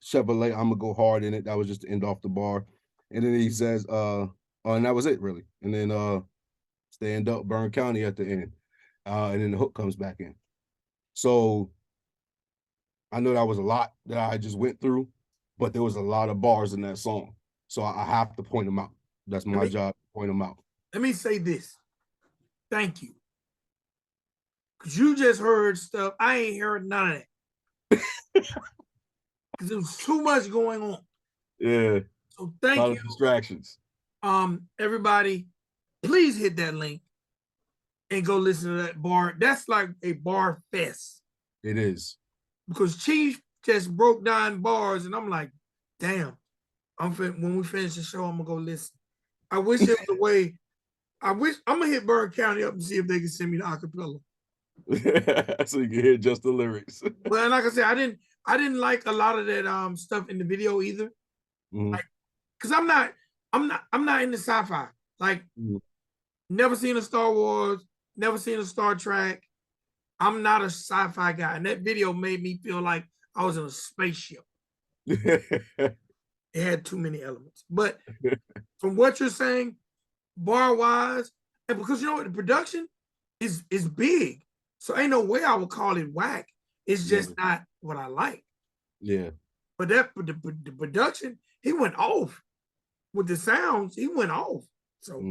Chevrolet, I'm gonna go hard in it. That was just to end off the bar. And then he says, and that was it really. And then stand up, Burn County at the end. And then the hook comes back in. So I know that was a lot that I just went through, but there was a lot of bars in that song. So I have to point them out. That's my job, point them out. Let me say this. Thank you. Because you just heard stuff. I ain't heard none of that. Because there was too much going on. Yeah. So thank you. A lot of distractions. Everybody, please hit that link and go listen to that bar. That's like a bar fest. It is. Because Chief just broke down bars, and I'm like, damn. When we finish the show, I'm gonna go listen. I wish there was a way. I'm gonna hit Byrd County up and see if they can send me the acapella. So you can hear just the lyrics. But like I said, I didn't like a lot of that stuff in the video either. Mhm. Like, cause I'm not into sci-fi. Like, never seen a Star Wars, never seen a Star Trek. I'm not a sci-fi guy, and that video made me feel like I was in a spaceship. It had too many elements. But from what you're saying, bar wise, and because you know what, the production is big, so ain't no way I would call it whack. It's just not what I like. Yeah. But the production, he went off with the sounds. He went off. So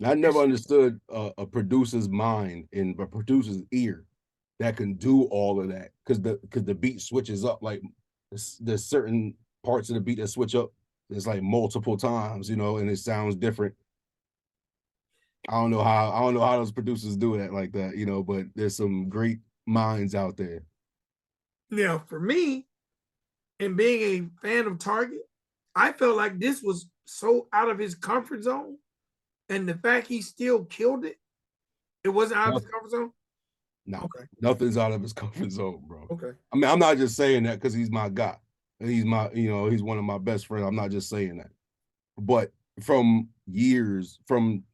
I never understood a producer's mind and a producer's ear that can do all of that, because the beat switches up. Like there's certain parts of the beat that switch up. It's like multiple times, you know, and it sounds different. I don't know how those producers do that like that, you know, but there's some great minds out there. Now, for me, and being a fan of Target, I felt like this was so out of his comfort zone, and the fact he still killed it, it wasn't out of his comfort zone. No, nothing's out of his comfort zone, bro. Okay. I mean, I'm not just saying that because he's my guy. And he's my, you know, he's one of my best friends. I'm not just saying that. But from 16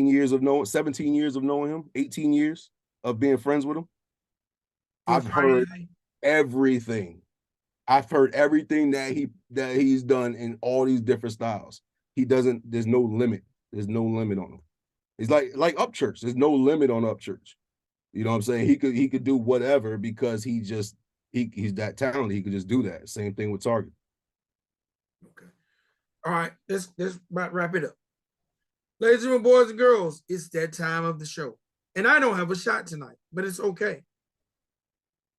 years of knowing, 17 years of knowing him, 18 years of being friends with him, I've heard everything. I've heard everything that he's done in all these different styles. There's no limit. There's no limit on him. It's like Upchurch. There's no limit on Upchurch. You know what I'm saying? He could do whatever because he's that talented. He could just do that. Same thing with Target. Okay. All right. Let's about wrap it up. Ladies and boys and girls, it's that time of the show. And I don't have a shot tonight, but it's okay.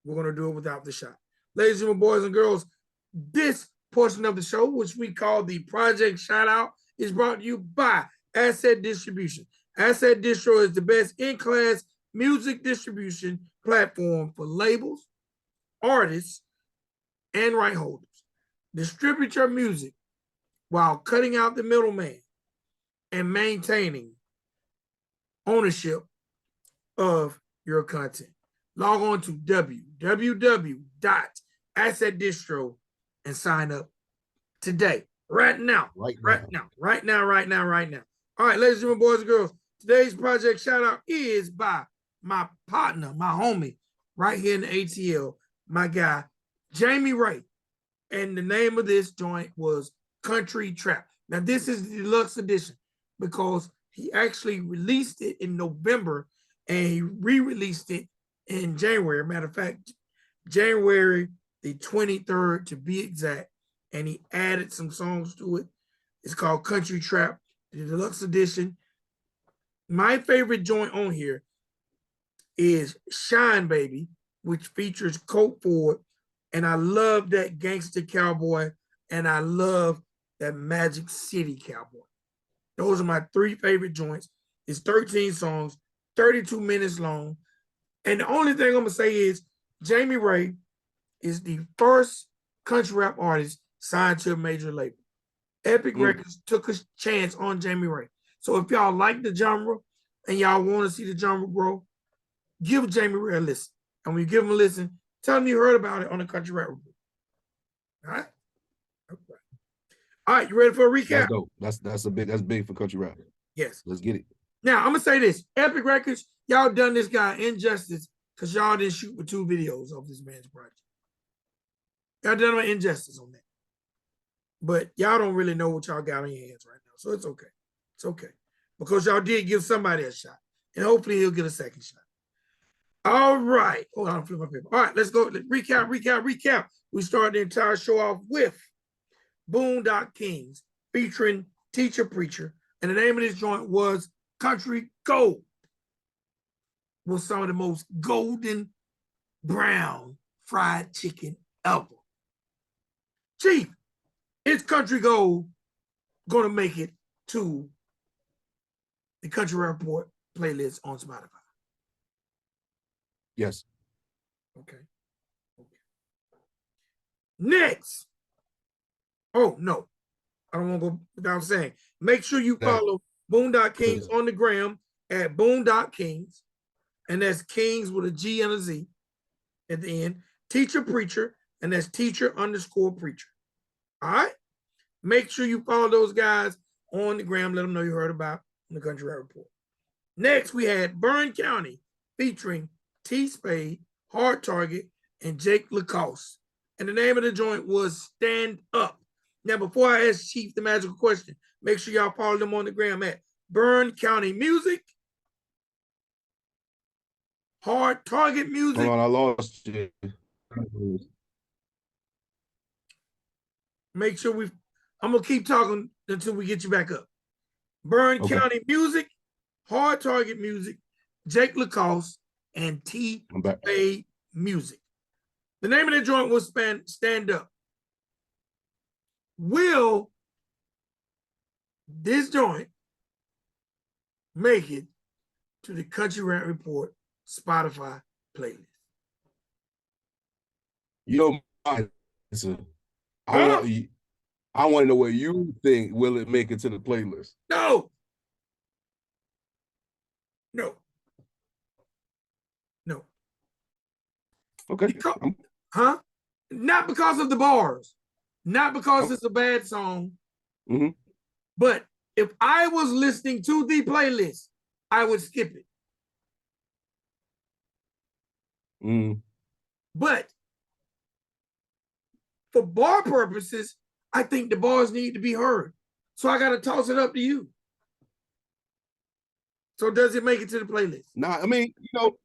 We're going to do it without the shot. Ladies and boys and girls, this portion of the show, which we call the Project Shout Out, is brought to you by Asset Distribution. Asset Distro is the best in-class music distribution platform for labels, artists, and right holders. Distribute your music while cutting out the middleman and maintaining ownership of your content. Log on to www.assetdistro and sign up today. Right now. All right, ladies and boys and girls, today's project shout out is by my partner, my homie, right here in the ATL, my guy, Jamie Ray. And the name of this joint was Country Trap. Now, this is the deluxe edition because he actually released it in November and he re-released it in January. Matter of fact, January the 23rd to be exact. And he added some songs to it. It's called Country Trap, the deluxe edition. My favorite joint on here is Shine Baby, which features Colt Ford. And I love that Gangster Cowboy. And I love that Magic City Cowboy. Those are my three favorite joints. It's 13 songs, 32 minutes long. And the only thing I'm going to say is Jamie Ray is the first country rap artist signed to a major label. Epic Records took a chance on Jamie Ray. So if y'all like the genre and y'all want to see the genre grow, give Jamie Ray a listen. And when you give him a listen, tell him you heard about it on the Country Rap Report. All right? Okay. All right, you ready for a recap? That's dope. That's big for country rap. Yes. Let's get it. Now, I'm going to say this. Epic Records, y'all done this guy injustice because y'all didn't shoot with 2 videos of this man's project. Y'all done an injustice on that. But y'all don't really know what y'all got on your hands right now. So it's okay. It's okay. Because y'all did give somebody a shot. And hopefully he'll get a second shot. All right. Hold on, I'll flip my paper. All right, let's go. Let's recap. We started the entire show off with BoonDock Kingz featuring Teacher Preacher. And the name of this joint was Country Gold. Was some of the most golden brown fried chicken ever. Chief, is Country Gold going to make it to the Country Report playlist on Spotify? Yes. Okay. Next. Oh, no. I don't want to go without saying. Make sure you follow BoonDock Kings on the gram at BoonDock Kings. And that's Kings with a G and a Z at the end. Teacher Preacher, and that's teacher_preacher. All right? Make sure you follow those guys on the gram. Let them know you heard about the Country Rap Report. Next, we had Burn County featuring T.Spade, Hard Target, and Jake Lacoste. And the name of the joint was Stand Up. Now, before I ask Chief the magical question, make sure y'all follow them on the gram at Burn County Music, Hard Target Music. Hold on, I lost you. Make sure I'm going to keep talking until we get you back up. Burn County Music, Hard Target Music, Jake Lacoste, and T.Spade Music. The name of the joint was Stand Up. Will this joint make it to the Country Rap Report Spotify playlist? You don't mind. I want to know what you think. Will it make it to the playlist? No. No. No. Okay. Not because of the bars. Not because it's a bad song. But if I was listening to the playlist, I would skip it. But for bar purposes, I think the bars need to be heard. So I got to toss it up to you. So does it make it to the playlist? Nah, I mean, look,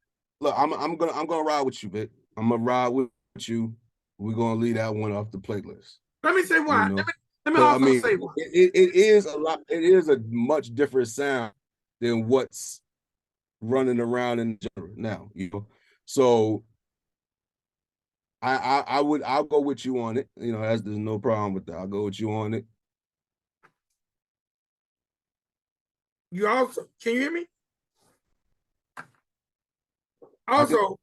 I'm gonna ride with you, Vic. I'm gonna ride with you. We're gonna leave that one off the playlist. Let me say why. Let me So, also say why. It is a lot. It is a much different sound than what's running around in general now. So I'll go with you on it. There's no problem with that. I'll go with you on it. You also, can you hear me? Also,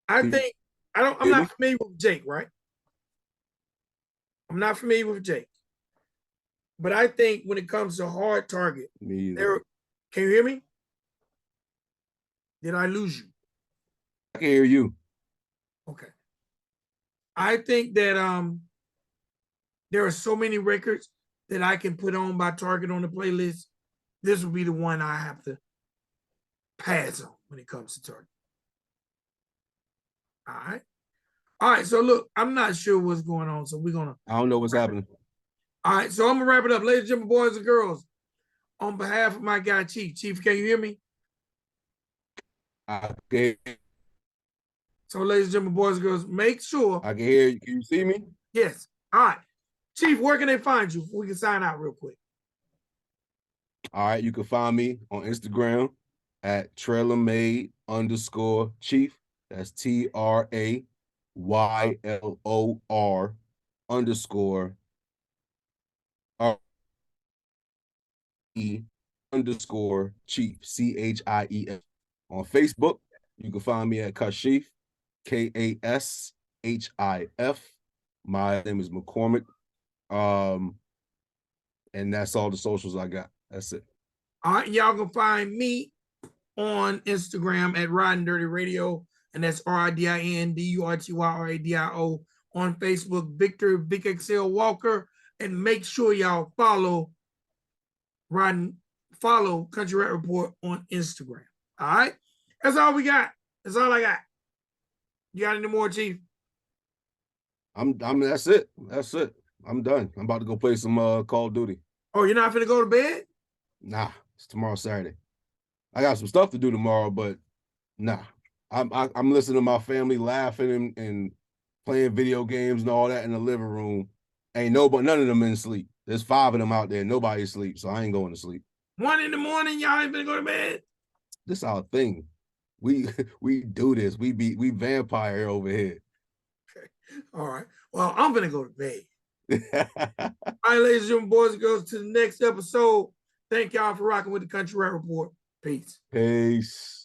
I'm not familiar with Jake, right? I'm not familiar with Jake. But I think when it comes to Hard Target, can you hear me? Did I lose you? I can hear you. Okay. I think that there are so many records that I can put on by Target on the playlist. This will be the one I have to pass on when it comes to Target. All right. All right. So look, I'm not sure what's going on. So I don't know what's happening. All right. So I'm gonna wrap it up. Ladies and gentlemen, boys and girls, on behalf of my guy Chief. Chief, can you hear me? Okay. So, ladies and gentlemen, boys and girls, make sure. I can hear you. Can you see me? Yes. All right. Chief, where can they find you? We can sign out real quick. All right. You can find me on Instagram at TrailerMade_Chief. That's TRAYLOR_RE_Chief, CHIEF. On Facebook, you can find me at Kashif, KASHIF. My name is McCormick. And that's all the socials I got. That's it. All right. Y'all can find me on Instagram at Riding Dirty Radio. And that's RIDINDURTYRADIO. On Facebook, Victor Vic XL Walker. And make sure y'all follow Country Rap Report on Instagram. All right. That's all we got. That's all I got. You got any more, Chief? That's it. That's it. I'm done. I'm about to go play some Call of Duty. Oh, you're not finna go to bed? Nah, it's tomorrow Saturday. I got some stuff to do tomorrow, but nah. I'm listening to my family laughing and playing video games and all that in the living room. None of them in sleep. There's 5 of them out there. Nobody's asleep, so I ain't going to sleep. 1 in the morning, y'all ain't finna go to bed? This is our thing. We do this. We vampire over here. Okay. All right. Well, I'm gonna go to bed. All right, ladies and gentlemen, boys and girls, to the next episode. Thank y'all for rocking with the Country Rap Report. Peace. Peace.